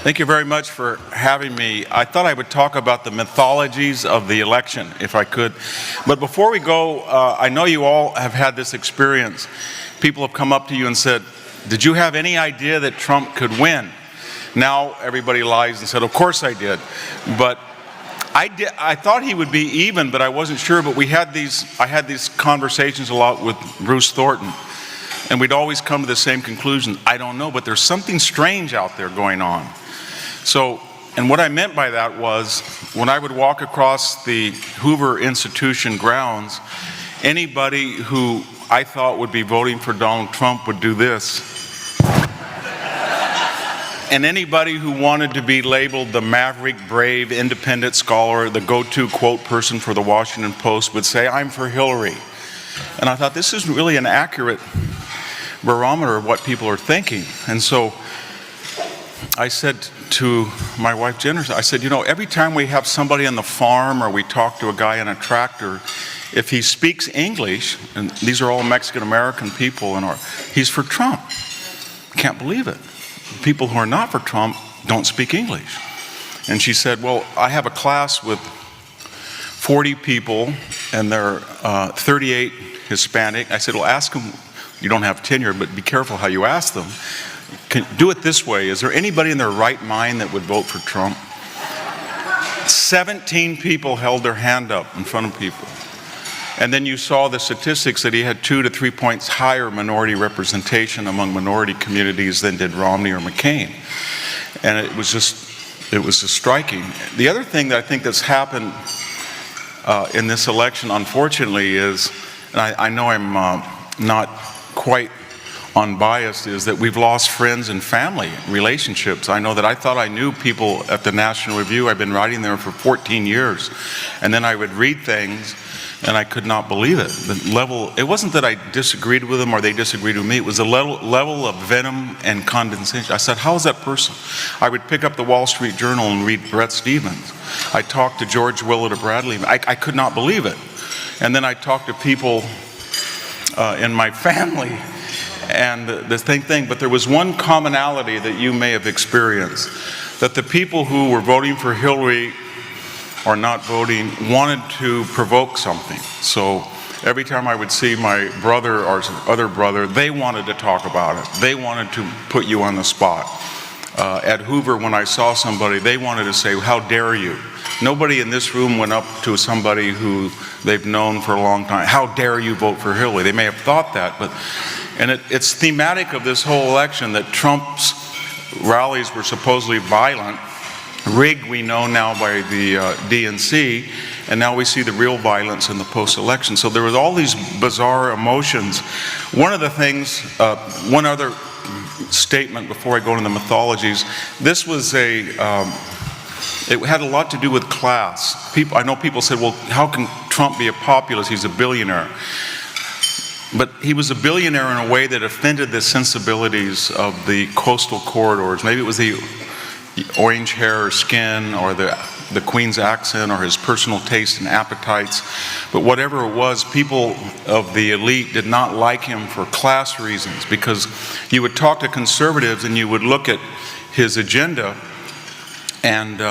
Thank you very much for having me. I thought I would talk about the mythologies of the election, if I could. But before we go, I know you all have had this experience. People have come up to you and said, did you have any idea that Trump could win? Now everybody lies and said, of course I did. But I thought he would be even, but I wasn't sure. But I had these conversations a lot with Bruce Thornton. And we'd always come to the same conclusion. I don't know, but there's something strange out there going on. So, and what I meant by that was, when I would walk across the Hoover Institution grounds, anybody who I thought would be voting for Donald Trump would do this. And anybody who wanted to be labeled the maverick, brave, independent scholar, the go-to quote person for the Washington Post would say, I'm for Hillary. And I thought, this isn't really an accurate barometer of what people are thinking. And so I said to my wife, Jennifer, I said, you know, every time we have somebody on the farm or we talk to a guy in a tractor, if he speaks English, and these are all Mexican-American people, and he's for Trump. Can't believe it. People who are not for Trump don't speak English. And she said, well, I have a class with 40 people, and they're 38 Hispanic. I said, well, ask them, you don't have tenure, but be careful how you ask them. Do it this way. Is there anybody in their right mind that would vote for Trump? 17 people held their hand up in front of people. And then you saw the statistics that he had 2 to 3 points higher minority representation among minority communities than did Romney or McCain. And it was just striking. The other thing that I think that's happened in this election, unfortunately, is, and I know I'm not quite unbiased, is that we've lost friends and family relationships. I know that I thought I knew people at the National Review. I've been writing there for 14 years. And then I would read things and I could not believe it. The level, it wasn't that I disagreed with them or they disagreed with me. It was a level of venom and condensation. I said, how is that person? I would pick up the Wall Street Journal and read Bret Stephens. I talked to George Willard of Bradley. I could not believe it. And then I talked to people in my family, and the same thing, but there was one commonality that you may have experienced, that the people who were voting for Hillary or not voting wanted to provoke something. So every time I would see my brother or other brother, they wanted to talk about it. They wanted to put you on the spot. At Hoover, when I saw somebody, they wanted to say, how dare you? Nobody in this room went up to somebody who they've known for a long time, how dare you vote for Hillary? They may have thought that, but and it's thematic of this whole election that Trump's rallies were supposedly violent, rigged, we know now, by the DNC, and now we see the real violence in the post-election. So there was all these bizarre emotions. One of the things, one other statement before I go into the mythologies, this was it had a lot to do with class. I know people said, well, how can Trump be a populist? He's a billionaire. But he was a billionaire in a way that offended the sensibilities of the coastal corridors. Maybe it was the orange hair or skin or the Queen's accent or his personal taste and appetites. But whatever it was, people of the elite did not like him for class reasons, because you would talk to conservatives and you would look at his agenda and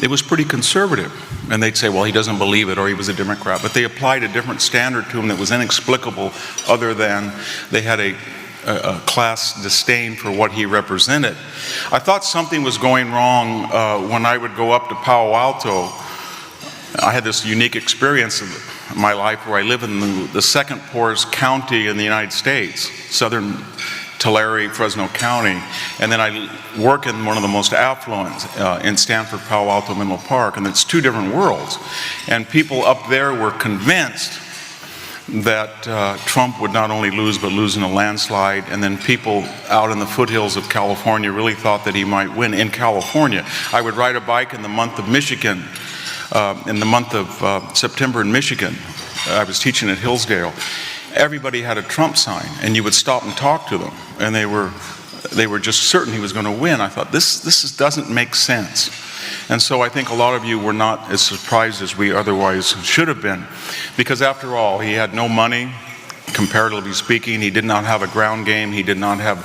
it was pretty conservative. And they'd say, well, he doesn't believe it, or he was a Democrat. But they applied a different standard to him that was inexplicable, other than they had a class disdain for what he represented. I thought something was going wrong when I would go up to Palo Alto. I had this unique experience of my life where I live in the second poorest county in the United States, southern Tulare, Fresno County, and then I work in one of the most affluent in Stanford, Palo Alto, Menlo Park, and it's two different worlds. And people up there were convinced that Trump would not only lose, but lose in a landslide, and then people out in the foothills of California really thought that he might win in California. I would ride a bike in the month of Michigan, in the month of September in Michigan. I was teaching at Hillsdale. Everybody had a Trump sign, and you would stop and talk to them, and they were just certain he was going to win. I thought, this doesn't make sense. And so I think a lot of you were not as surprised as we otherwise should have been, because after all, he had no money, comparatively speaking. He did not have a ground game. He did not have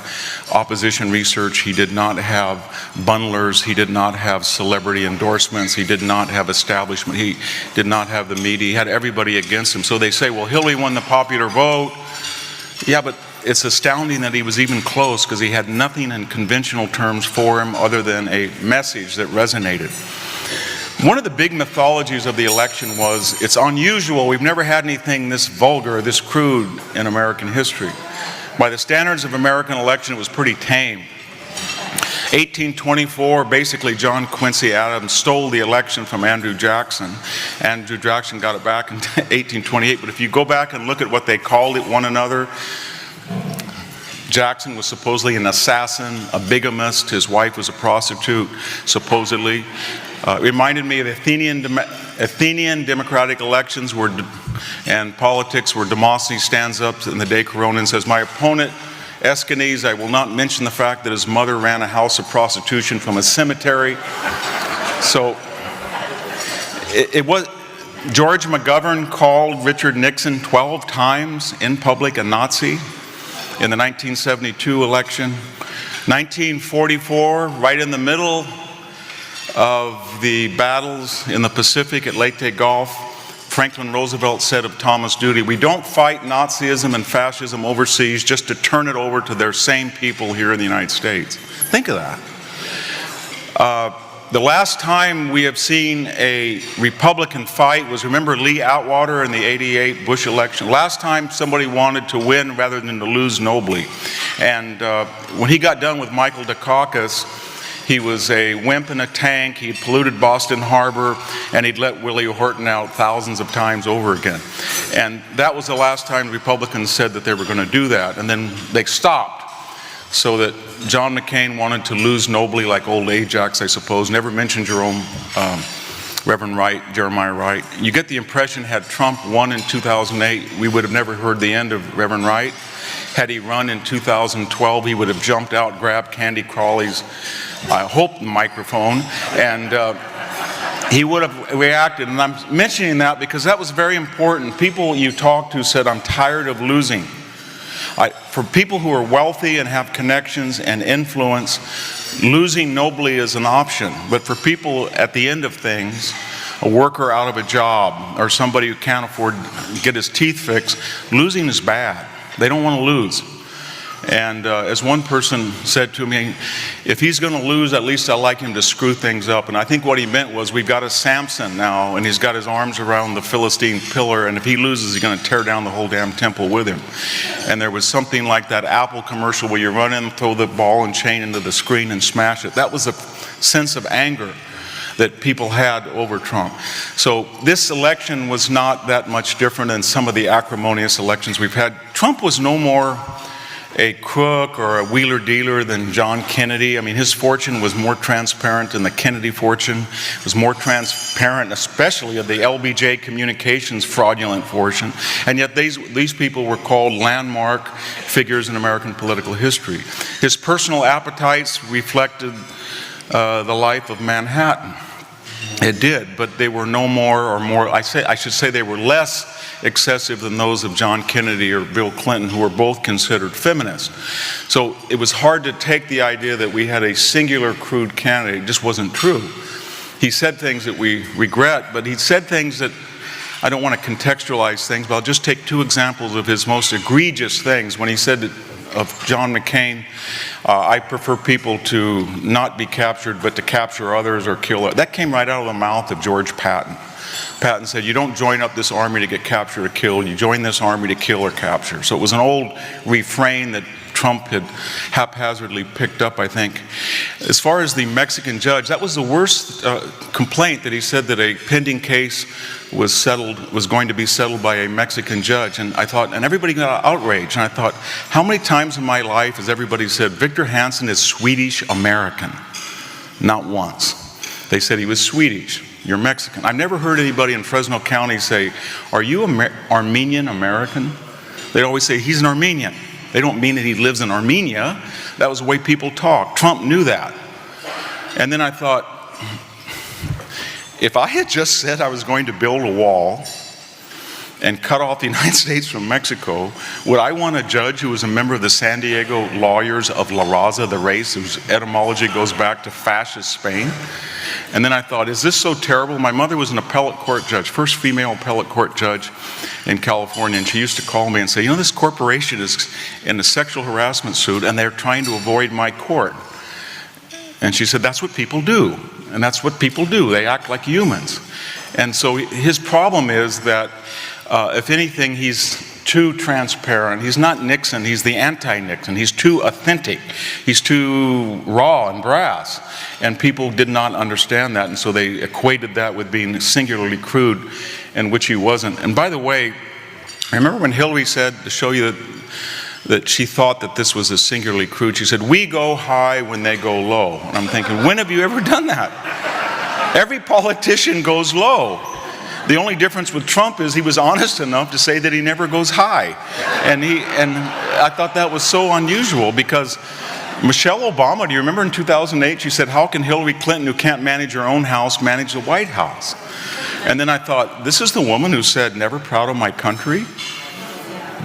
opposition research. He did not have bundlers. He did not have celebrity endorsements. He did not have establishment. He did not have the media. He had everybody against him. So they say, well, Hillary won the popular vote. Yeah, but it's astounding that he was even close, because he had nothing in conventional terms for him other than a message that resonated. One of the big mythologies of the election was, it's unusual, we've never had anything this vulgar, this crude in American history. By the standards of American election, it was pretty tame. 1824, basically John Quincy Adams stole the election from Andrew Jackson. Andrew Jackson got it back in 1828, but if you go back and look at what they called it one another, Jackson was supposedly an assassin, a bigamist. His wife was a prostitute, supposedly. It reminded me of Athenian democratic elections and politics, where Demosthenes stands up in the De Corona and says, my opponent, Aeschines, I will not mention the fact that his mother ran a house of prostitution from a cemetery. So it was, George McGovern called Richard Nixon 12 times in public a Nazi in the 1972 election. 1944, right in the middle of the battles in the Pacific at Leyte Gulf, Franklin Roosevelt said of Thomas Dewey, we don't fight Nazism and fascism overseas just to turn it over to their same people here in the United States. Think of that. The last time we have seen a Republican fight was, remember Lee Atwater in the '88 Bush election? Last time somebody wanted to win rather than to lose nobly. And when he got done with Michael Dukakis, he was a wimp in a tank, he'd polluted Boston Harbor, and he'd let Willie Horton out thousands of times over again. And that was the last time Republicans said that they were going to do that. And then they stopped, so that John McCain wanted to lose nobly like old Ajax, I suppose. Never mentioned Reverend Wright, Jeremiah Wright. You get the impression, had Trump won in 2008, we would have never heard the end of Reverend Wright. Had he run in 2012, he would have jumped out, grabbed Candy Crawley's, I hope, microphone, and he would have reacted. And I'm mentioning that because that was very important. People you talk to said, I'm tired of losing. For people who are wealthy and have connections and influence, losing nobly is an option. But for people at the end of things, a worker out of a job or somebody who can't afford to get his teeth fixed, losing is bad. They don't want to lose. And as one person said to me, if he's going to lose, at least I like him to screw things up. And I think what he meant was, we've got a Samson now, and he's got his arms around the Philistine pillar, and if he loses, he's going to tear down the whole damn temple with him. And there was something like that Apple commercial where you run in, throw the ball and chain into the screen and smash it. That was a sense of anger that people had over Trump. So this election was not that much different than some of the acrimonious elections we've had. Trump was no more a crook or a wheeler dealer than John Kennedy. I mean, his fortune was more transparent than the Kennedy fortune. It was more transparent, especially of the LBJ Communications fraudulent fortune. And yet these people were called landmark figures in American political history. His personal appetites reflected the life of Manhattan. It did, but they were no more or more, I should say they were less excessive than those of John Kennedy or Bill Clinton, who were both considered feminists. So it was hard to take the idea that we had a singular crude candidate. It just wasn't true. He said things that we regret, but he said things that, I don't want to contextualize things, but I'll just take two examples of his most egregious things. When he said of John McCain, I prefer people to not be captured, but to capture others or kill others. That came right out of the mouth of George Patton. Patton said, you don't join up this army to get captured or killed, you join this army to kill or capture. So it was an old refrain that Trump had haphazardly picked up, I think. As far as the Mexican judge, that was the worst complaint, that he said that a pending case was going to be settled by a Mexican judge. And I thought, and everybody got outraged. And I thought, how many times in my life has everybody said, Victor Hansen is Swedish American? Not once. They said he was Swedish. You're Mexican. I've never heard anybody in Fresno County say, are you Armenian American? They'd always say, he's an Armenian. They don't mean that he lives in Armenia. That was the way people talk. Trump knew that. And then I thought, if I had just said I was going to build a wall and cut off the United States from Mexico, would I want a judge who was a member of the San Diego Lawyers of La Raza, the race whose etymology goes back to fascist Spain? And then I thought, is this so terrible? My mother was an appellate court judge, first female appellate court judge in California, and she used to call me and say, you know, this corporation is in a sexual harassment suit and they're trying to avoid my court. And she said, that's what people do. And that's what people do. They act like humans. And so his problem is that, if anything, he's too transparent. He's not Nixon, he's the anti-Nixon. He's too authentic. He's too raw and brass. And people did not understand that, and so they equated that with being singularly crude, and which he wasn't. And by the way, I remember when Hillary said, to show you that she thought that this was a singularly crude, she said, we go high when they go low. And I'm thinking, when have you ever done that? Every politician goes low. The only difference with Trump is he was honest enough to say that he never goes high. And I thought that was so unusual, because Michelle Obama, do you remember in 2008, she said, how can Hillary Clinton, who can't manage her own house, manage the White House? And then I thought, this is the woman who said, never proud of my country?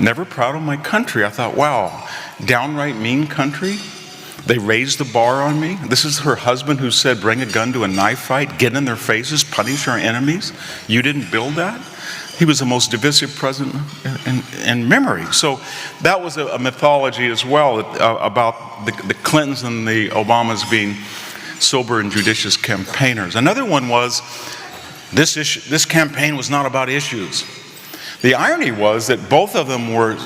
Never proud of my country. I thought, wow, downright mean country? They raised the bar on me. This is her husband who said, bring a gun to a knife fight, get in their faces, punish our enemies. You didn't build that? He was the most divisive president in memory. So that was a mythology as well, about the Clintons and the Obamas being sober and judicious campaigners. Another one was, this campaign was not about issues. The irony was that both of them were,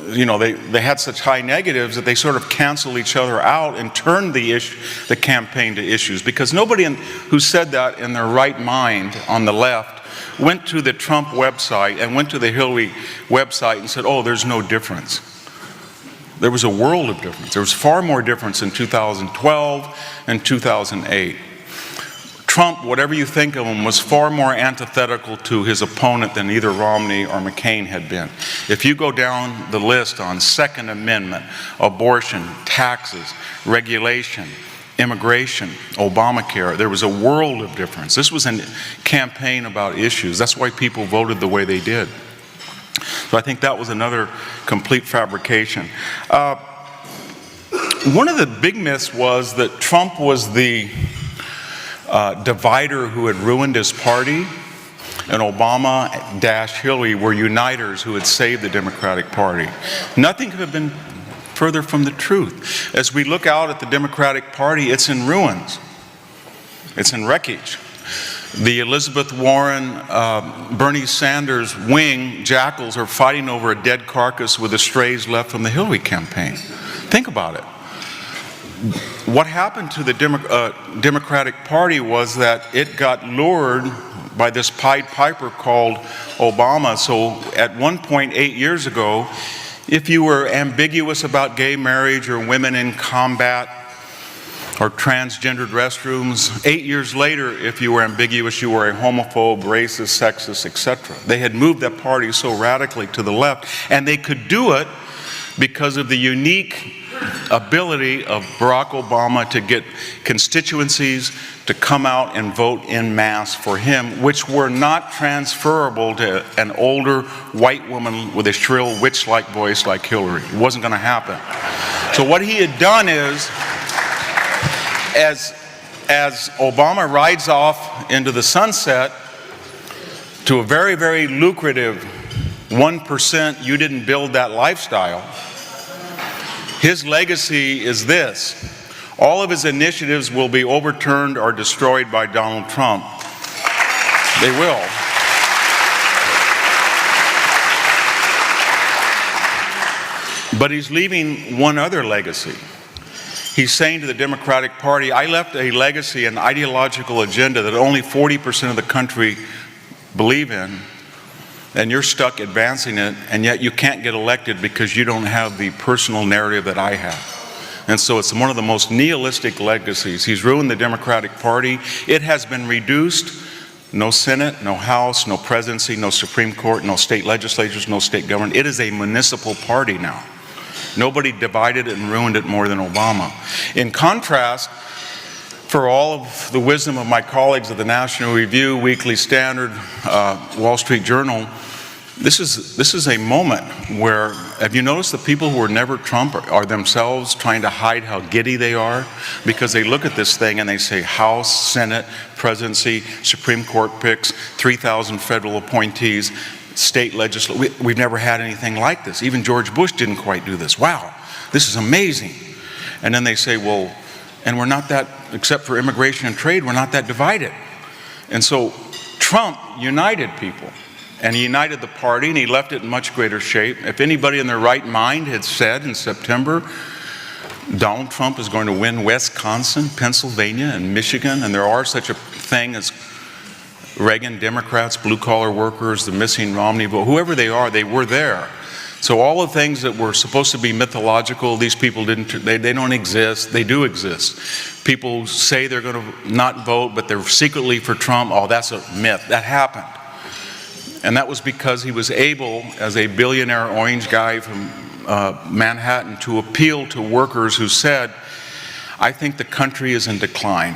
you know, they had such high negatives that they sort of canceled each other out and turned the campaign to issues, because nobody who said that in their right mind on the left went to the Trump website and went to the Hillary website and said, oh, there's no difference. There was a world of difference. There was far more difference in 2012 and 2008. Trump, whatever you think of him, was far more antithetical to his opponent than either Romney or McCain had been. If you go down the list on Second Amendment, abortion, taxes, regulation, immigration, Obamacare, there was a world of difference. This was a campaign about issues. That's why people voted the way they did. So I think that was another complete fabrication. One of the big myths was that Trump was the divider who had ruined his party, and Obama-Hillary were uniters who had saved the Democratic Party. Nothing could have been further from the truth. As we look out at the Democratic Party, it's in ruins. It's in wreckage. The Elizabeth Warren, Bernie Sanders wing jackals are fighting over a dead carcass with the strays left from the Hillary campaign. Think about it. What happened to the Democratic Party was that it got lured by this Pied Piper called Obama. So at one point 8 years ago, if you were ambiguous about gay marriage or women in combat or transgendered restrooms, 8 years later, if you were ambiguous, you were a homophobe, racist, sexist, etc. They had moved that party so radically to the left, and they could do it because of the unique ability of Barack Obama to get constituencies to come out and vote en masse for him, which were not transferable to an older white woman with a shrill witch-like voice like Hillary. It wasn't going to happen. So what he had done is, as Obama rides off into the sunset to a very, very lucrative 1%, you didn't build that lifestyle, his legacy is this: all of his initiatives will be overturned or destroyed by Donald Trump. They will. But he's leaving one other legacy. He's saying to the Democratic Party, I left a legacy, an ideological agenda that only 40% of the country believe in, and you're stuck advancing it, and yet you can't get elected because you don't have the personal narrative that I have. And so it's one of the most nihilistic legacies. He's ruined the Democratic Party. It has been reduced. No Senate, no House, no presidency, no Supreme Court, no state legislatures, no state government. It is a municipal party now. Nobody divided it and ruined it more than Obama. In contrast, for all of the wisdom of my colleagues at the National Review, Weekly Standard, Wall Street Journal, This is a moment where, have you noticed the people who are never Trump are themselves trying to hide how giddy they are? Because they look at this thing and they say House, Senate, presidency, Supreme Court picks, 3,000 federal appointees, state legislature. We've never had anything like this. Even George Bush didn't quite do this. Wow, this is amazing. And then they say, well, and we're not that, except for immigration and trade, we're not that divided. And so Trump united people. And he united the party, and he left it in much greater shape. If anybody in their right mind had said in September, Donald Trump is going to win Wisconsin, Pennsylvania, and Michigan, and there are such a thing as Reagan Democrats, blue-collar workers, the missing Romney vote, whoever they are, they were there. So all the things that were supposed to be mythological, these people they don't exist. They do exist. People say they're going to not vote, but they're secretly for Trump. Oh, that's a myth. That happened. And that was because he was able, as a billionaire orange guy from Manhattan, to appeal to workers who said, I think the country is in decline.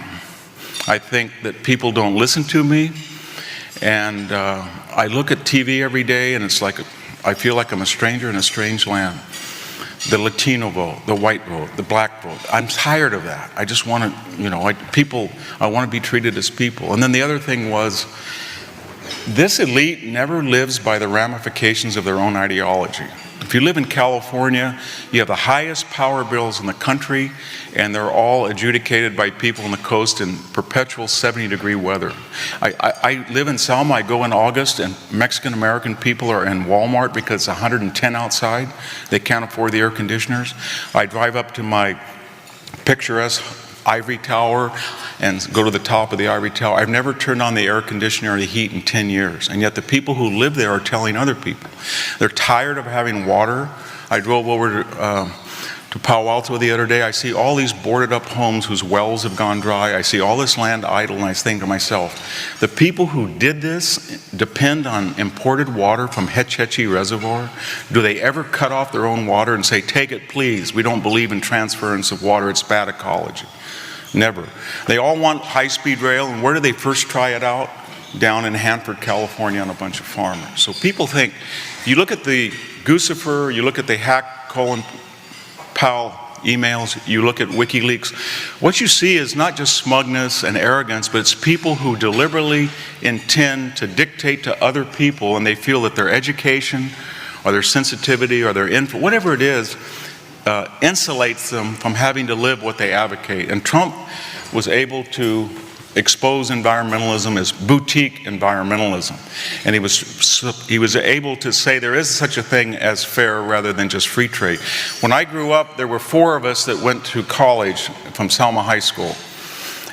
I think that people don't listen to me. And I look at TV every day, and it's like, I feel like I'm a stranger in a strange land. The Latino vote, the white vote, the black vote. I'm tired of that. I just want to, I want to be treated as people. And then the other thing was, this elite never lives by the ramifications of their own ideology. If you live in California, you have the highest power bills in the country, and they're all adjudicated by people on the coast in perpetual 70-degree weather. I live in Selma. I go in August, and Mexican-American people are in Walmart because it's 110 outside. They can't afford the air conditioners. I drive up to my picturesque ivory tower and go to the top of the ivory tower. I've never turned on the air conditioner or the heat in 10 years. And yet the people who live there are telling other people. They're tired of having water. I drove over to Palo Alto the other day. I see all these boarded up homes whose wells have gone dry. I see all this land idle, and I think to myself, the people who did this depend on imported water from Hetch Hetchy Reservoir. Do they ever cut off their own water and say, take it please, we don't believe in transference of water, it's bad ecology? Never. They all want high-speed rail, and where do they first try it out? Down in Hanford, California, on a bunch of farmers. So people think, you look at the Guccifer, you look at the hack Colin Powell emails, you look at WikiLeaks, what you see is not just smugness and arrogance, but it's people who deliberately intend to dictate to other people, and they feel that their education or their sensitivity or their info, whatever it is, insulates them from having to live what they advocate. And Trump was able to expose environmentalism as boutique environmentalism. And he was able to say there is such a thing as fair rather than just free trade. When I grew up, there were 4 of us that went to college from Selma High School.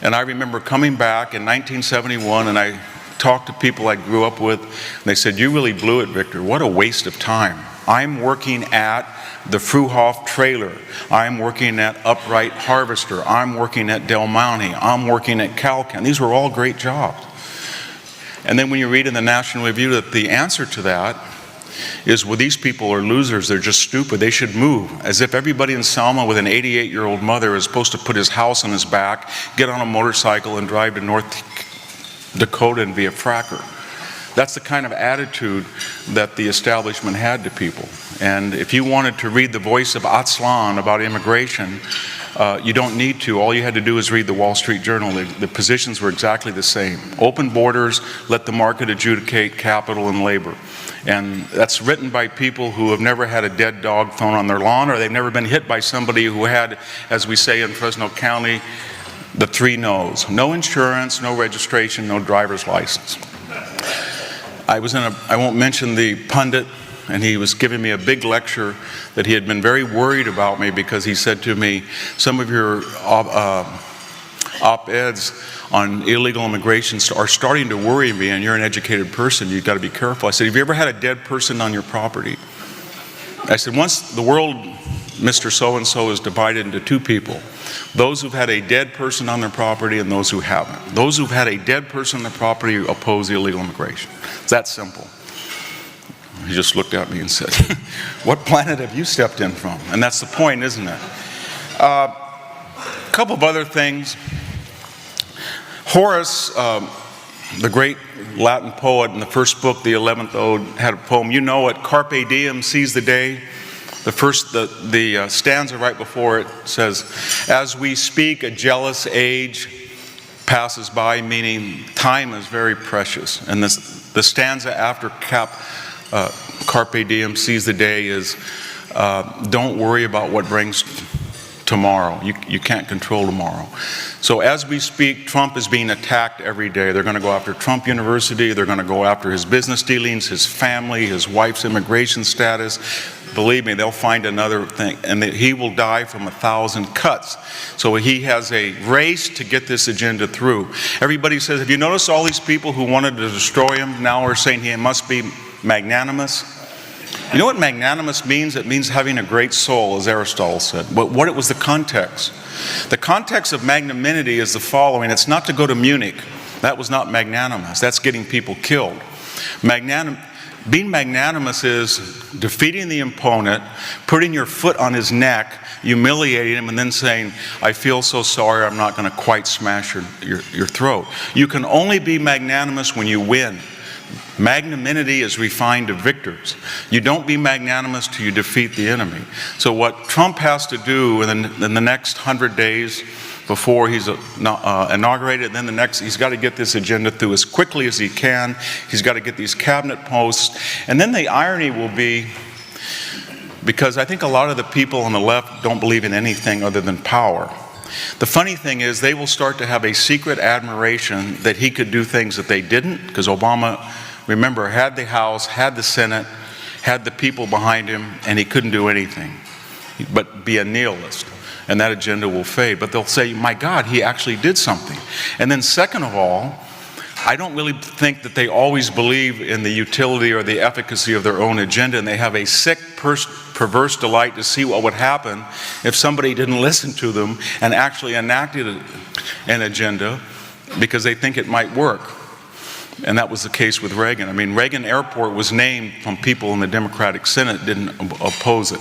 And I remember coming back in 1971, and I talked to people I grew up with, and they said, you really blew it, Victor. What a waste of time. I'm working at the Fruhoff trailer. I'm working at Upright Harvester. I'm working at Del Monte. I'm working at Calcan. These were all great jobs. And then when you read in the National Review that the answer to that is, well, these people are losers. They're just stupid. They should move. As if everybody in Selma with an 88-year-old mother is supposed to put his house on his back, get on a motorcycle, and drive to North Dakota and be a fracker. That's the kind of attitude that the establishment had to people. And if you wanted to read the voice of Aztlan about immigration, you don't need to. All you had to do is read the Wall Street Journal. The positions were exactly the same. Open borders, let the market adjudicate capital and labor. And that's written by people who have never had a dead dog thrown on their lawn, or they've never been hit by somebody who had, as we say in Fresno County, the 3 no's. No insurance, no registration, no driver's license. I won't mention the pundit, and he was giving me a big lecture that he had been very worried about me because he said to me, some of your op-eds on illegal immigration are starting to worry me, and you're an educated person, you've got to be careful. I said, have you ever had a dead person on your property? I said, once the world, Mr. So-and-so, is divided into 2 people. Those who've had a dead person on their property and those who haven't. Those who've had a dead person on their property oppose illegal immigration. It's that simple. He just looked at me and said, what planet have you stepped in from? And that's the point, isn't it? A couple of other things. Horace The great Latin poet in the first book, the 11th Ode, had a poem. You know it, Carpe diem, seize the day. The stanza right before it says, as we speak, a jealous age passes by, meaning time is very precious. And the stanza after Carpe diem, seize the day is, don't worry about what brings tomorrow. You can't control tomorrow. So as we speak, Trump is being attacked every day. They're going to go after Trump University. They're going to go after his business dealings, his family, his wife's immigration status. Believe me, they'll find another thing, and that he will die from 1,000 cuts. So he has a race to get this agenda through. Everybody says, have you noticed all these people who wanted to destroy him now are saying he must be magnanimous? You know what magnanimous means? It means having a great soul, as Aristotle said. But what was the context? The context of magnanimity is the following. It's not to go to Munich. That was not magnanimous. That's getting people killed. Being magnanimous is defeating the opponent, putting your foot on his neck, humiliating him, and then saying, I feel so sorry, I'm not going to quite smash your throat. You can only be magnanimous when you win. Magnanimity is refined to victors. You don't be magnanimous till you defeat the enemy. So what Trump has to do in the next 100 days before he's inaugurated, then he's got to get this agenda through as quickly as he can. He's got to get these cabinet posts. And then the irony will be, because I think a lot of the people on the left don't believe in anything other than power. The funny thing is they will start to have a secret admiration that he could do things that they didn't, because Obama, remember, had the House, had the Senate, had the people behind him, and he couldn't do anything but be a nihilist. And that agenda will fade. But they'll say, my God, he actually did something. And then second of all, I don't really think that they always believe in the utility or the efficacy of their own agenda, and they have a sick, perverse delight to see what would happen if somebody didn't listen to them and actually enacted an agenda because they think it might work. And that was the case with Reagan. I mean, Reagan Airport was named from people in the Democratic Senate didn't oppose it,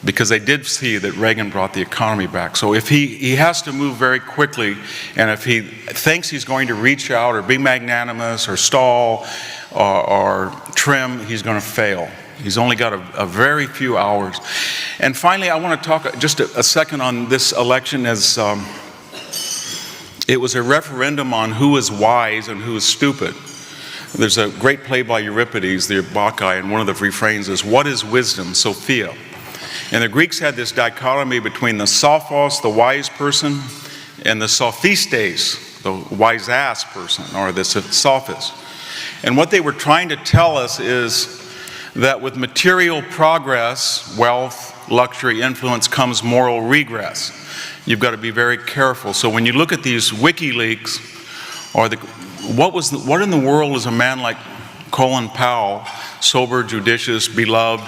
because they did see that Reagan brought the economy back. So if he has to move very quickly, and if he thinks he's going to reach out or be magnanimous or stall or trim, he's going to fail. He's only got a very few hours. And finally, I want to talk just a second on this election, as it was a referendum on who is wise and who is stupid. There's a great play by Euripides, the Bacchae, and one of the refrains is, what is wisdom? Sophia. And the Greeks had this dichotomy between the sophos, the wise person, and the sophistes, the wise-ass person, or the sophist. And what they were trying to tell us is that with material progress, wealth, luxury, influence, comes moral regress. You've got to be very careful. So when you look at these WikiLeaks, or what in the world is a man like Colin Powell, sober, judicious, beloved,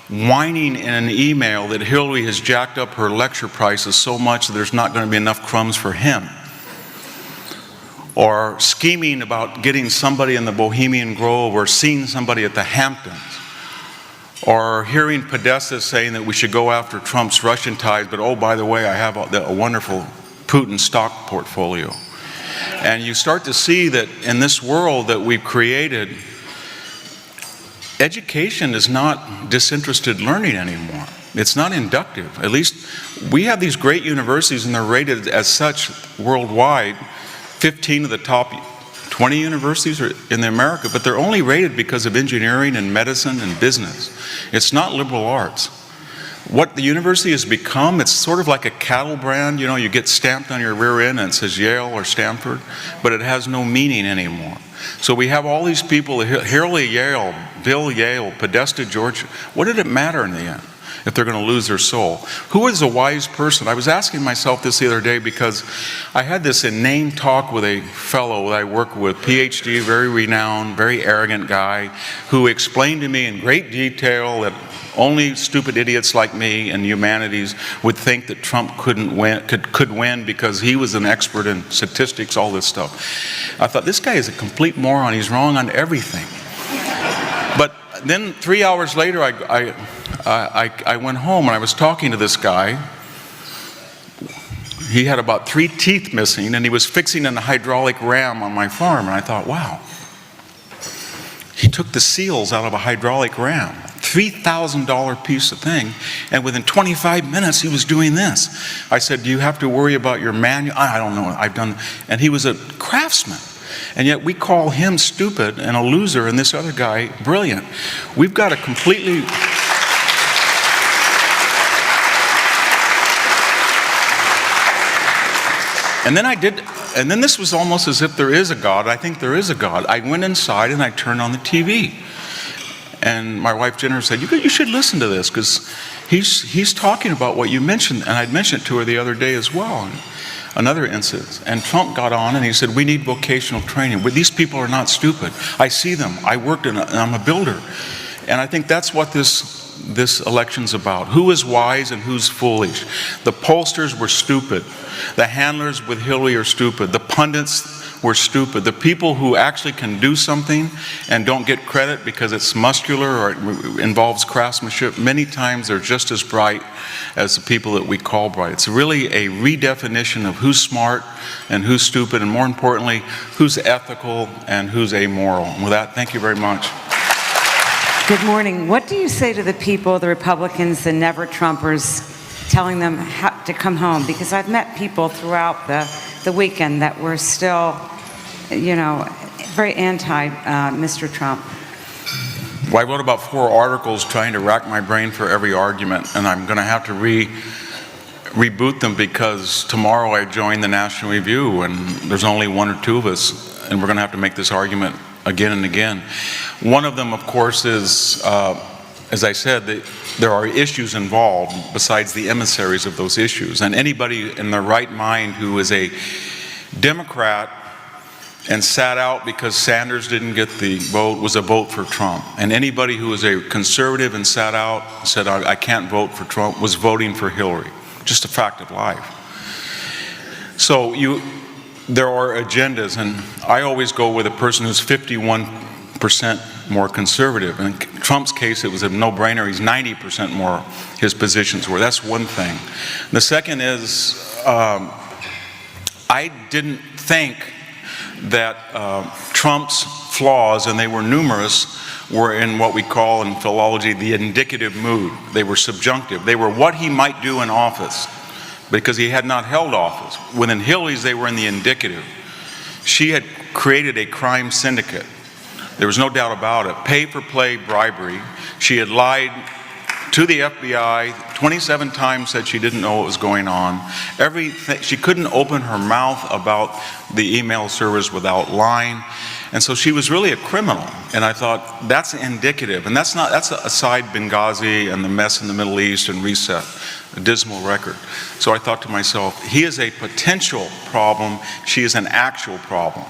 whining in an email that Hillary has jacked up her lecture prices so much that there's not going to be enough crumbs for him? Or scheming about getting somebody in the Bohemian Grove, or seeing somebody at the Hamptons? Or hearing Podesta saying that we should go after Trump's Russian ties, but oh, by the way, I have a wonderful Putin stock portfolio. And you start to see that in this world that we've created, education is not disinterested learning anymore. It's not inductive. At least we have these great universities, and they're rated as such worldwide. 15 of the top 20 universities are in America, but they're only rated because of engineering and medicine and business. It's not liberal arts. What the university has become, it's sort of like a cattle brand. You know, you get stamped on your rear end and it says Yale or Stanford, but it has no meaning anymore. So we have all these people, Hillary Yale, Bill Yale, Podesta George. What did it matter in the end if they're going to lose their soul? Who is a wise person? I was asking myself this the other day because I had this inane talk with a fellow that I work with, PhD, very renowned, very arrogant guy, who explained to me in great detail that only stupid idiots like me and humanities would think that Trump could win because he was an expert in statistics, all this stuff. I thought, this guy is a complete moron. He's wrong on everything. But then 3 hours later, I went home and I was talking to this guy. he had about 3 teeth missing, and he was fixing a hydraulic ram on my farm. And I thought, wow, he took the seals out of a hydraulic ram, $3,000 piece of thing, and within 25 minutes he was doing this. I said, do you have to worry about your manual? I don't know, I've done, and he was a craftsman. And yet we call him stupid and a loser, and this other guy brilliant. We've got to completely... And then this was almost as if there is a God. I think there is a God. I went inside and I turned on the TV. And my wife Jennifer said, you should listen to this, because he's talking about what you mentioned. And I'd mentioned it to her the other day as well, in another incident. And Trump got on and he said, we need vocational training. But these people are not stupid. I see them. I worked and I'm a builder. And I think that's what this election's about. Who is wise and who's foolish? The pollsters were stupid. The handlers with Hillary are stupid. The pundits were stupid. The people who actually can do something and don't get credit because it's muscular or it involves craftsmanship, many times they're just as bright as the people that we call bright. It's really a redefinition of who's smart and who's stupid, and more importantly, who's ethical and who's amoral. And with that, thank you very much. Good morning. What do you say to the people, the Republicans, the never-Trumpers, telling them to come home? Because I've met people throughout the weekend that were still, very anti Mr. Trump. Well, I wrote about 4 articles trying to rack my brain for every argument, and I'm going to have to reboot them because tomorrow I join the National Review, and there's only 1 or 2 of us, and we're going to have to make this argument again and again. One of them, of course, is, as I said, there are issues involved besides the emissaries of those issues. And anybody in their right mind who is a Democrat and sat out because Sanders didn't get the vote was a vote for Trump. And anybody who is a conservative and sat out and said, I can't vote for Trump, was voting for Hillary. Just a fact of life. So there are agendas, and I always go with a person who's 51% more conservative. In Trump's case, it was a no-brainer. He's 90% more, his positions were. That's one thing. The second is, I didn't think that Trump's flaws, and they were numerous, were in what we call in philology the indicative mood. They were subjunctive. They were what he might do in office, because he had not held office. Within Hillary's, they were in the indicative. She had created a crime syndicate. There was no doubt about it. Pay-for-play bribery. She had lied to the FBI 27 times, said she didn't know what was going on. She couldn't open her mouth about the email service without lying. And so she was really a criminal. And I thought, that's indicative. And that's aside Benghazi and the mess in the Middle East and reset, a dismal record. So I thought to myself, he is a potential problem. She is an actual problem.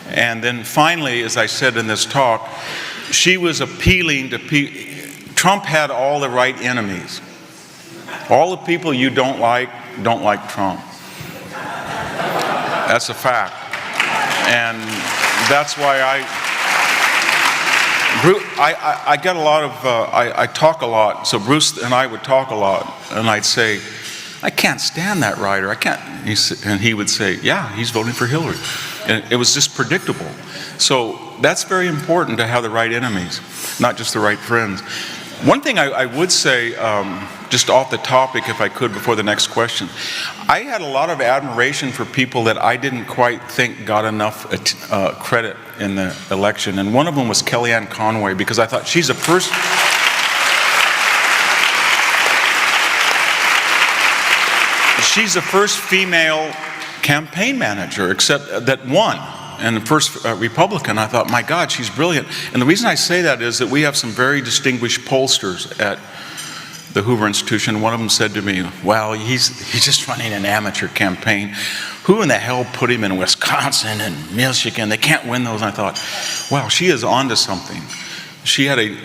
And then finally, as I said in this talk, she was appealing to people. Trump had all the right enemies. All the people you don't like Trump. That's a fact. And that's why I get a lot of, I talk a lot, so Bruce and I would talk a lot, and I'd say, I can't stand that writer, I can't, and he would say, yeah, he's voting for Hillary. And it was just predictable. So that's very important to have the right enemies, not just the right friends. One thing I would say, just off the topic, if I could, before the next question, I had a lot of admiration for people that I didn't quite think got enough credit in the election. And one of them was Kellyanne Conway, because I thought she's a person. She's the first female campaign manager, except that won. And the first Republican. I thought, my God, she's brilliant. And the reason I say that is that we have some very distinguished pollsters at the Hoover Institution. One of them said to me, well, he's just running an amateur campaign. Who in the hell put him in Wisconsin and Michigan? They can't win those. And I thought, wow, she is onto something. She had an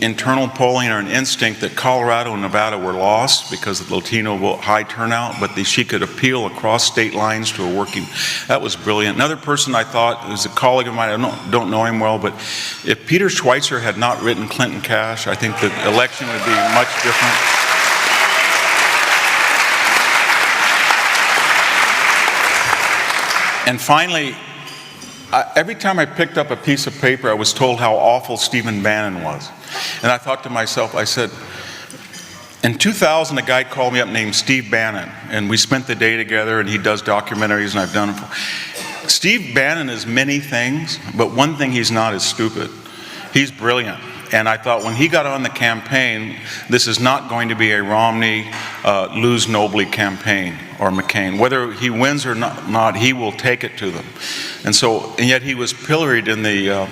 internal polling or an instinct that Colorado and Nevada were lost because of the Latino vote, high turnout, but she could appeal across state lines to a working. That was brilliant. Another person I thought was a colleague of mine, I don't know him well, but if Peter Schweitzer had not written Clinton Cash, I think the election would be much different. And finally, every time I picked up a piece of paper, I was told how awful Stephen Bannon was. And I thought to myself, I said, in 2000, a guy called me up named Steve Bannon, and we spent the day together, and he does documentaries, and I've done them for. Steve Bannon is many things, but one thing he's not is stupid. He's brilliant. And I thought when he got on the campaign, this is not going to be a Romney lose nobly campaign or McCain. Whether he wins or not, he will take it to them. And yet he was pilloried in the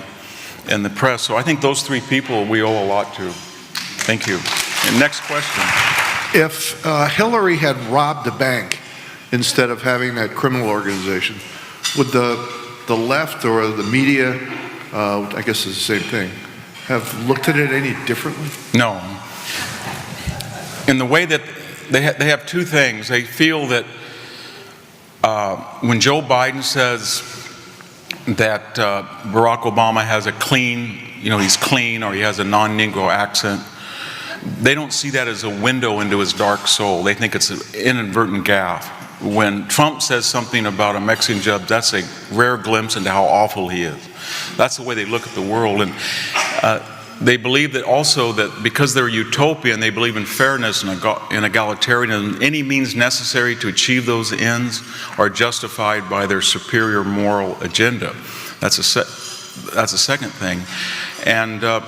press. So I think those three people we owe a lot to. Thank you. And next question. If Hillary had robbed a bank instead of having that criminal organization, would the left or the media, I guess it's the same thing, have looked at it any differently? No. In the way that they have two things. They feel that when Joe Biden says that Barack Obama has a clean, he's clean, or he has a non-Negro accent, they don't see that as a window into his dark soul. They think it's an inadvertent gaffe. When Trump says something about a Mexican judge, that's a rare glimpse into how awful he is. That's the way they look at the world. And they believe that also that because they're utopian, they believe in fairness and egalitarianism. Any means necessary to achieve those ends are justified by their superior moral agenda. That's a second thing. And the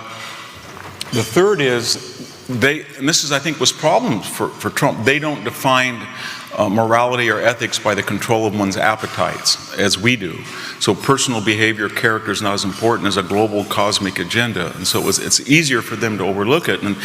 third is, and this is, I think, was problems for Trump. They don't define morality or ethics by the control of one's appetites, as we do. So personal behavior, character is not as important as a global cosmic agenda. And so it's easier for them to overlook it. And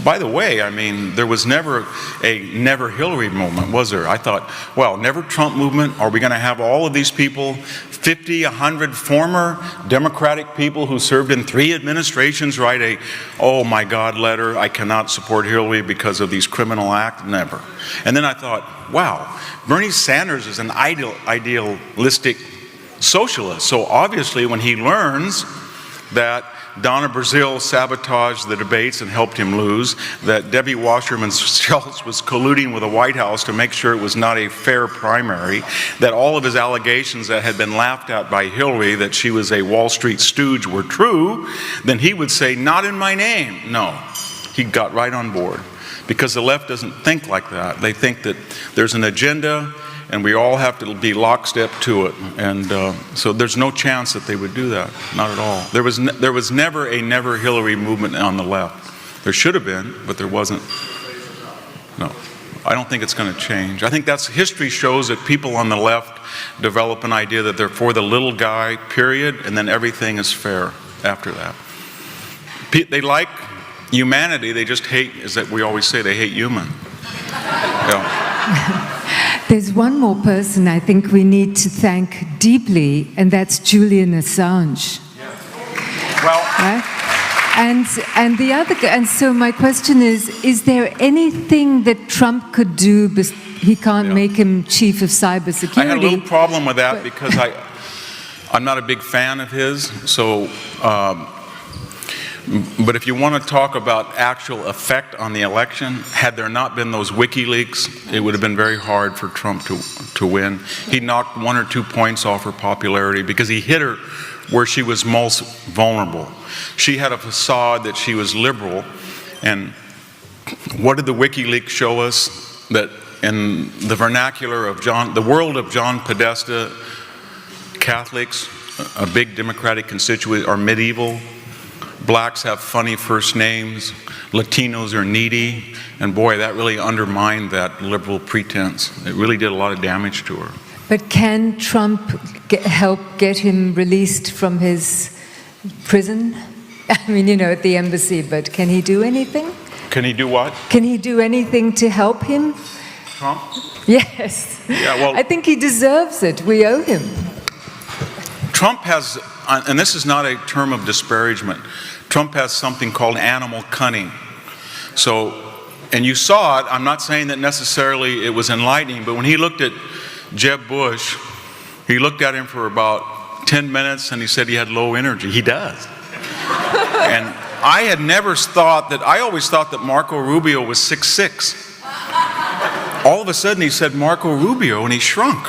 by the way, I mean, there was never a never Hillary movement, was there? I thought, well, never Trump movement. Are we going to have all of these people, 50, 100 former Democratic people who served in 3 administrations, write a, oh my God letter, I cannot support Hillary because of these criminal acts? Never. And then I thought, wow, Bernie Sanders is an idealistic socialist. So obviously when he learns that Donna Brazile sabotaged the debates and helped him lose, that Debbie Wasserman Schultz was colluding with the White House to make sure it was not a fair primary, that all of his allegations that had been laughed at by Hillary, that she was a Wall Street stooge, were true, then he would say, not in my name. No, he got right on board. Because the left doesn't think like that. They think that there's an agenda and we all have to be lockstep to it. And so there's no chance that they would do that, not at all. There was never a never Hillary movement on the left. There should have been, but there wasn't. No, I don't think it's going to change. I think history shows that people on the left develop an idea that they're for the little guy, period, and then everything is fair after that. They like humanity, they just hate, as that we always say, they hate human. Yeah. There's one more person I think we need to thank deeply, and that's Julian Assange. Well, right? And the other, and so my question is there anything that Trump could do? He can't make him chief of cybersecurity. I had a little problem with that because I'm not a big fan of his. So, but if you want to talk about actual effect on the election, had there not been those WikiLeaks, it would have been very hard for Trump to win. He knocked 1 or 2 points off her popularity because he hit her where she was most vulnerable. She had a facade that she was liberal, and what did the WikiLeaks show us? That in the vernacular of the world of John Podesta, Catholics, a big Democratic constituent, are medieval. Blacks have funny first names, Latinos are needy, and boy, that really undermined that liberal pretense. It really did a lot of damage to her. But can Trump help get him released from his prison? I mean, at the embassy, but can he do anything? Can he do what? Can he do anything to help him? Trump? Yes. Yeah, well, I think he deserves it. We owe him. Trump has, and this is not a term of disparagement, Trump has something called animal cunning. So, and you saw it, I'm not saying that necessarily it was enlightening, but when he looked at Jeb Bush, he looked at him for about 10 minutes and he said he had low energy. He does. And I had never thought that, I always thought that Marco Rubio was 6'6". All of a sudden he said Marco Rubio and he shrunk.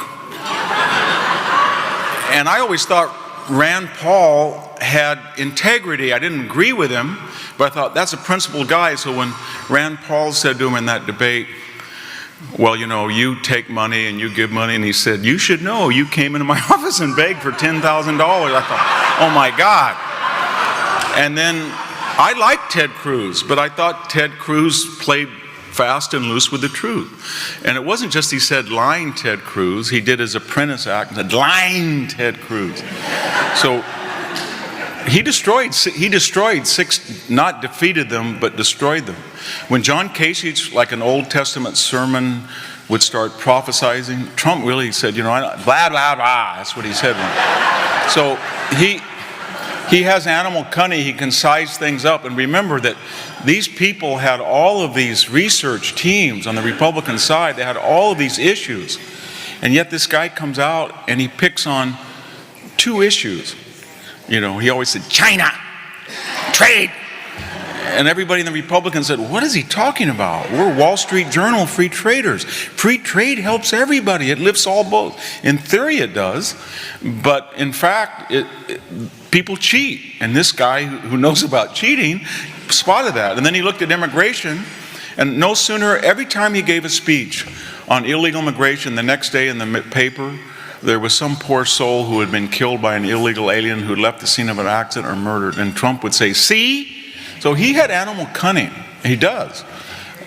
And I always thought Rand Paul had integrity. I didn't agree with him, but I thought that's a principled guy. So when Rand Paul said to him in that debate, well, you know, you take money and you give money, and he said, you should know, you came into my office and begged for $10,000. I thought, oh my God. And then I liked Ted Cruz, but I thought Ted Cruz played fast and loose with the truth. And it wasn't just he said lying Ted Cruz, he did his apprentice act and said lying Ted Cruz. So he destroyed six, not defeated them, but destroyed them. When John Kasich, like an Old Testament sermon, would start prophesying, Trump really said, you know, blah, blah, blah. That's what he said. So he has animal cunning. He can size things up. And remember that these people had all of these research teams on the Republican side. They had all of these issues. And yet this guy comes out and he picks on two issues. You know, he always said, China, trade. And everybody in the Republicans said, what is he talking about? We're Wall Street Journal free traders. Free trade helps everybody. It lifts all boats. In theory it does, but in fact, people cheat. And this guy who knows about cheating spotted that. And then he looked at immigration, and no sooner, every time he gave a speech on illegal immigration, the next day in the paper, there was some poor soul who had been killed by an illegal alien who left the scene of an accident or murdered. And Trump would say, see? So he had animal cunning. He does.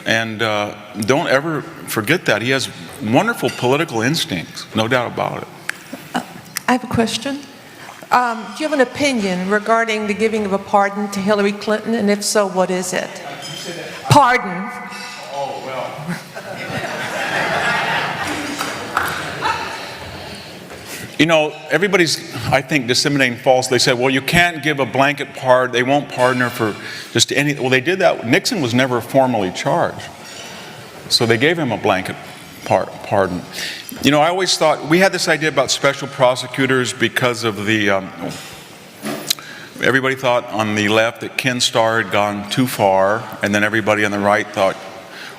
And don't ever forget that. He has wonderful political instincts, no doubt about it. I have a question. Do you have an opinion regarding the giving of a pardon to Hillary Clinton? And if so, what is it? Pardon. Oh, well. You know, everybody's, I think, disseminating false. They said, well, you can't give a blanket pardon. They won't pardon her for just any. Well, they did that. Nixon was never formally charged. So they gave him a blanket pardon. You know, I always thought, we had this idea about special prosecutors because of the, everybody thought on the left that Ken Starr had gone too far, and then everybody on the right thought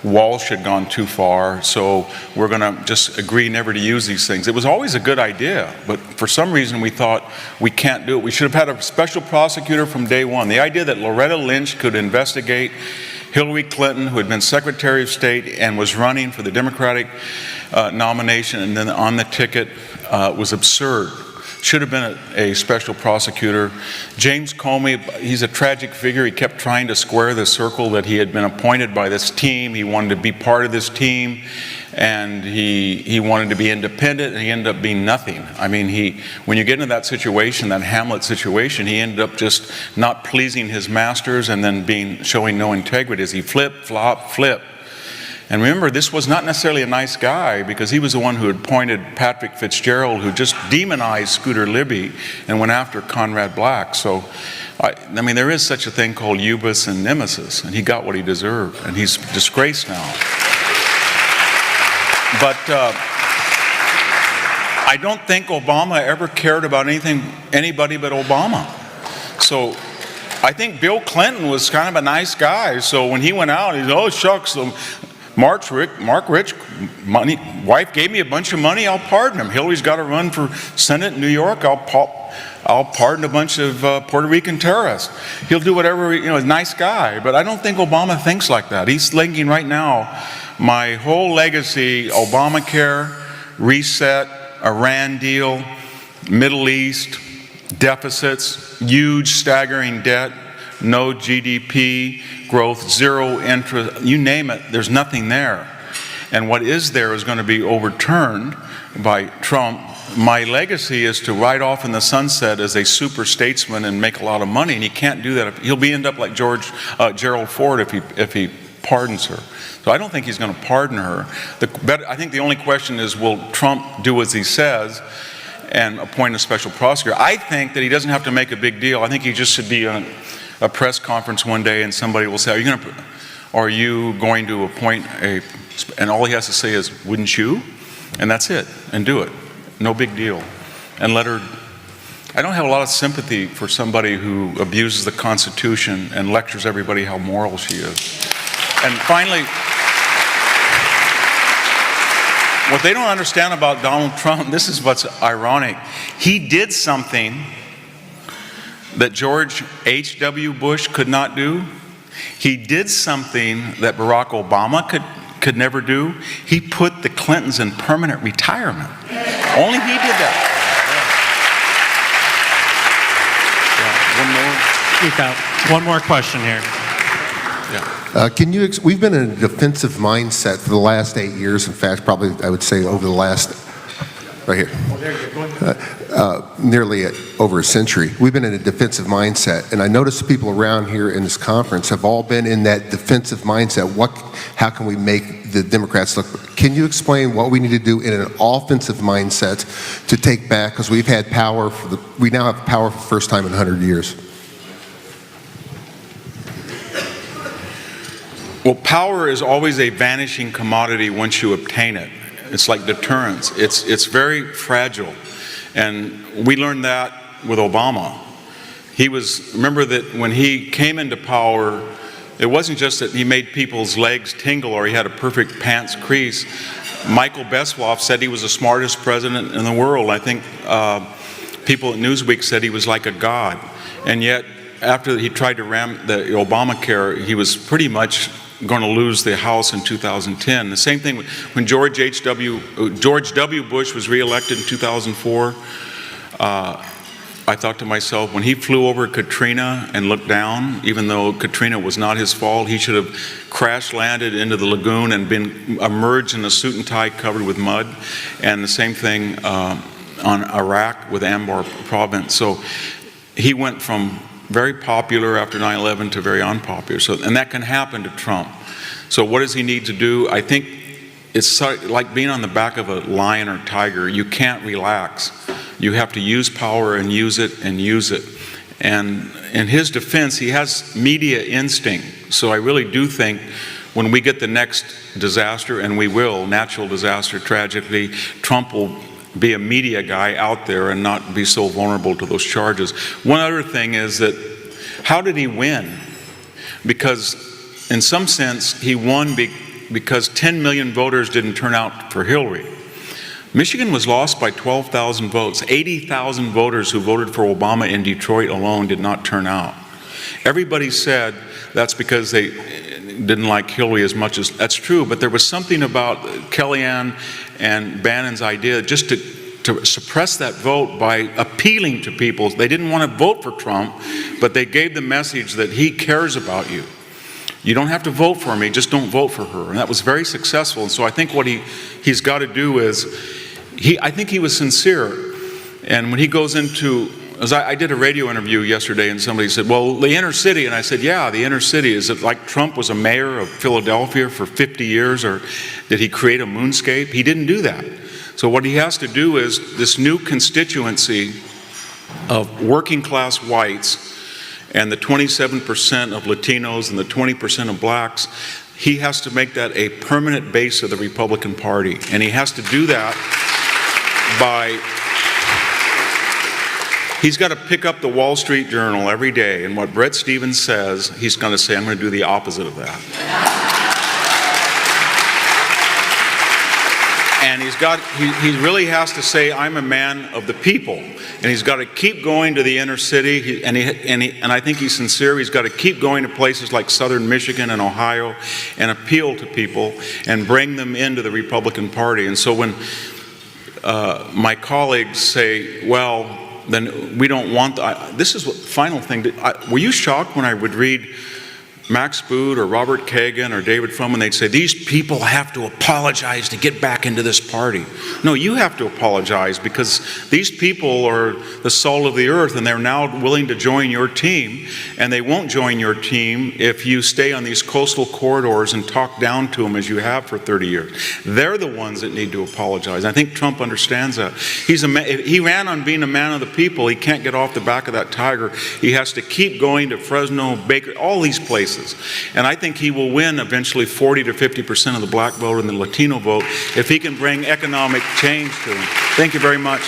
Walsh had gone too far, so we're going to just agree never to use these things. It was always a good idea, but for some reason we thought we can't do it. We should have had a special prosecutor from day one. The idea that Loretta Lynch could investigate Hillary Clinton, who had been Secretary of State and was running for the Democratic nomination and then on the ticket, was absurd. Should have been a special prosecutor. James Comey, he's a tragic figure. He kept trying to square the circle that he had been appointed by this team. He wanted to be part of this team, and he wanted to be independent, and he ended up being nothing. I mean, when you get into that situation, that Hamlet situation, he ended up just not pleasing his masters and then showing no integrity as he flip, flop, flip. And remember, this was not necessarily a nice guy, because he was the one who had appointed Patrick Fitzgerald, who just demonized Scooter Libby and went after Conrad Black. So, I mean, there is such a thing called hubris and nemesis, and he got what he deserved, and he's disgraced now. But I don't think Obama ever cared about anybody but Obama. So I think Bill Clinton was kind of a nice guy. So when he went out, he said, oh, shucks, Mark Rich, wife gave me a bunch of money, I'll pardon him. Hillary's got to run for Senate in New York, I'll pardon a bunch of Puerto Rican terrorists. He'll do whatever, you know, he's a nice guy. But I don't think Obama thinks like that. He's thinking right now, my whole legacy, Obamacare, reset, Iran deal, Middle East, deficits, huge staggering debt, no GDP growth, zero interest, you name it, there's nothing there. And what is there is going to be overturned by Trump. My legacy is to ride off in the sunset as a super statesman and make a lot of money, and he can't do that. He'll end up like Gerald Ford if he pardons her. So I don't think he's going to pardon her. I think the only question is, will Trump do as he says and appoint a special prosecutor? I think that he doesn't have to make a big deal. I think he just should be on a press conference one day and somebody will say, are you going to appoint and all he has to say is, wouldn't you? And that's it, and do it. No big deal. And let her. I don't have a lot of sympathy for somebody who abuses the Constitution and lectures everybody how moral she is. And finally, What they don't understand about Donald Trump, this is what's ironic. He did something that George H.W. Bush could not do. He did something that Barack Obama could never do. He put the Clintons in permanent retirement. Only he did that. We've got one more question here. We've been in a defensive mindset for the last 8 years. In fact, probably I would say over the last, right here, nearly over a century. We've been in a defensive mindset, and I notice the people around here in this conference have all been in that defensive mindset. How can we make the Democrats look? Can you explain what we need to do in an offensive mindset to take back? Because we've had power we now have power for the first time in 100 years. Well, power is always a vanishing commodity once you obtain it. It's like deterrence. It's very fragile. And we learned that with Obama. Remember that when he came into power, it wasn't just that he made people's legs tingle or he had a perfect pants crease. Michael Beswoff said he was the smartest president in the world. I think people at Newsweek said he was like a god. And yet, after he tried to ram the Obamacare, he was pretty much going to lose the House in 2010. The same thing when George W. Bush was reelected in 2004. I thought to myself, when he flew over Katrina and looked down, even though Katrina was not his fault, he should have crash landed into the lagoon and been emerged in a suit and tie covered with mud. And the same thing on Iraq with Anbar province. So he went from very popular after 9/11 to very unpopular. And that can happen to Trump. So what does he need to do? I think it's like being on the back of a lion or tiger. You can't relax. You have to use power and use it and use it. And in his defense, he has media instinct. So I really do think when we get the next disaster, and we will, natural disaster, tragically, Trump will be a media guy out there and not be so vulnerable to those charges. One other thing is that, how did he win? Because in some sense, he won because 10 million voters didn't turn out for Hillary. Michigan was lost by 12,000 votes. 80,000 voters who voted for Obama in Detroit alone did not turn out. Everybody said that's because they didn't like Hillary as much as, that's true, but there was something about Kellyanne and Bannon's idea just to suppress that vote by appealing to people. They didn't want to vote for Trump, but they gave the message that he cares about you. You don't have to vote for me, just don't vote for her. And that was very successful. And so I think what he's got to do is, I think he was sincere. And when he goes into, as I did a radio interview yesterday and somebody said, well, the inner city. And I said, yeah, the inner city. Is it like Trump was a mayor of Philadelphia for 50 years, or did he create a moonscape? He didn't do that. So what he has to do is this new constituency of working class whites and the 27% of Latinos and the 20% of blacks, he has to make that a permanent base of the Republican Party. And he has to do that by, he's got to pick up the Wall Street Journal every day, and what Bret Stephens says, he's going to say, I'm going to do the opposite of that. And he really has to say, I'm a man of the people. And he's got to keep going to the inner city, and I think he's sincere. He's got to keep going to places like southern Michigan and Ohio and appeal to people and bring them into the Republican Party. And so when my colleagues say, well, then we don't want, this is what final thing, were you shocked when I would read Max Boot or Robert Kagan or David Frum, and they'd say, these people have to apologize to get back into this party? No, you have to apologize, because these people are the salt of the earth, and they're now willing to join your team, and they won't join your team if you stay on these coastal corridors and talk down to them as you have for 30 years. They're the ones that need to apologize. I think Trump understands that. He ran on being a man of the people. He can't get off the back of that tiger. He has to keep going to Fresno, Baker, all these places. And I think he will win eventually 40 to 50% of the black vote and the Latino vote if he can bring economic change to them. Thank you very much.